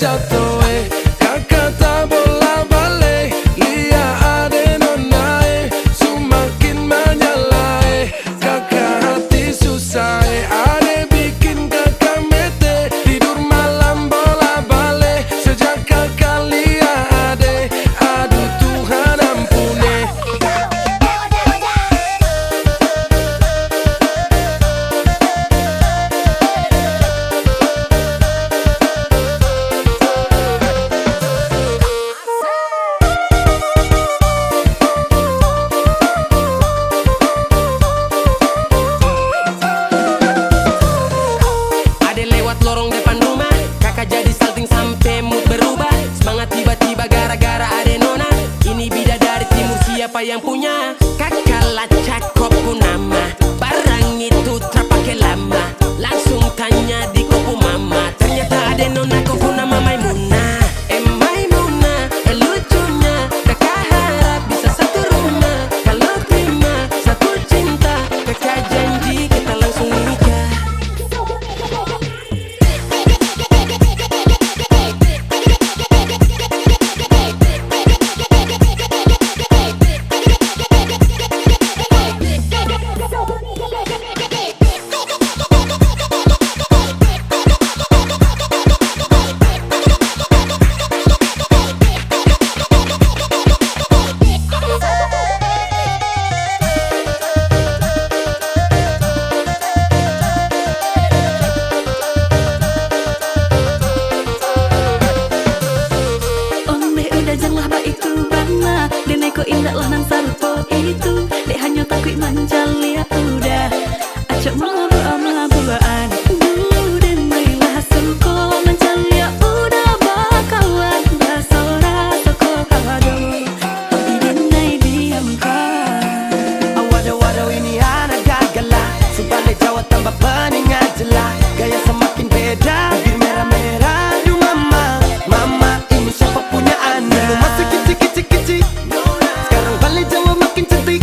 jatuh. Kakak tak bola balik, lihat ade nona semakin menyala. Kakak hati susah, ade bikin kakak mete, tidur malam bola balik. Sejak kakak lihat ade, aduh Tuhan ampuni. Lorong depan rumah, kakak jadi salting sampai mood berubah. Semangat tiba-tiba gara-gara ade nona. Ini bidadari timur, siapa yang punya? Kakak lacak kopu nama, barang itu terpakai lama. Langsung tanya di kopu mama, ternyata ade nona kopu nama Maimunah. Maimunah, lucunya kakak harap bisa satu rumah. Kalau terima satu cinta, kakak janji kita langsung nikah. Ko indah lah nang sarupo itu, dek hanya takut manjali ya udah. Acak mabuan dulu dan marilah suko manjali ya udah bakawan basora toko kawado. Tapi denai diamkan. Waduh ini anak gagala, sebalik Jawa tambah peningat jelas. Gaya semakin beda, bibir merah-merah. Aduh mama, mama ini siapa punya anak? Dulu masih kicik-kicik, sekarang balik Jawa makin cantik.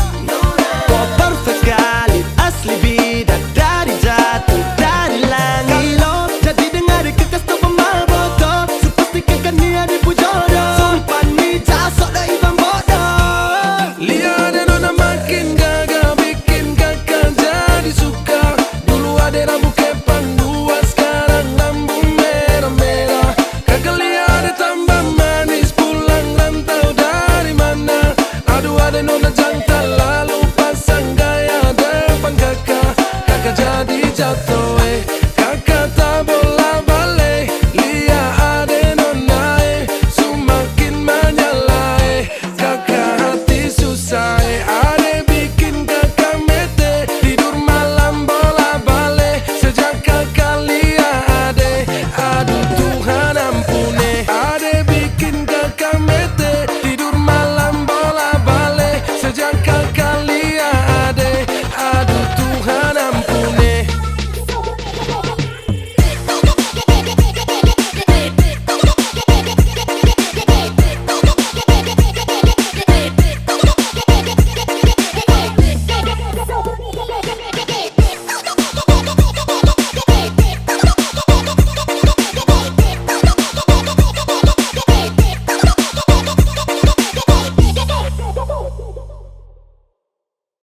Kok perfect sekali, asli bidadari jatuh dari langit. Kalau jadi dengar kekas tu pemabotol, sepastikan dia dipujodoh. Sumpah ni jasok dah ibang bodoh. Lihat ada nona makin gagal, bikin kakak jadi suka. Dulu ada rambut kepang dua, sekarang rambut merah-merah. Kakak lihat ada tambah manis, pulang rantau dari mana? Aduh ada nona jantan, lalu pasang gaya depan kakak, kakak jadi jatuh.